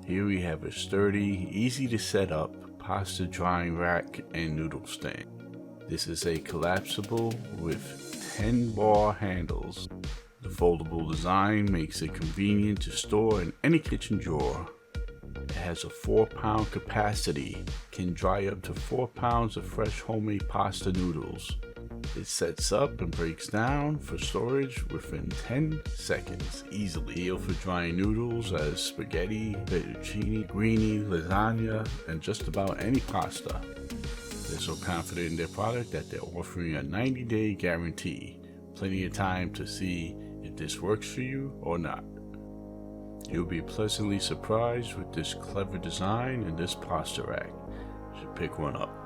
Here we have a sturdy, easy to set up pasta drying rack and noodle stand. This is a collapsible with 10 bar handles. The foldable design makes it convenient to store in any kitchen drawer. It has a 4-pound capacity, can dry up to 4 pounds of fresh homemade pasta noodles. It sets up and breaks down for storage within 10 seconds easily. Ideal for drying noodles as spaghetti, fettuccine, greenie, lasagna, and just about any pasta. They're so confident in their product that they're offering a 90-day guarantee. Plenty of time to see if this works for you or not. You'll be pleasantly surprised with this clever design and this pasta rack. You should pick one up.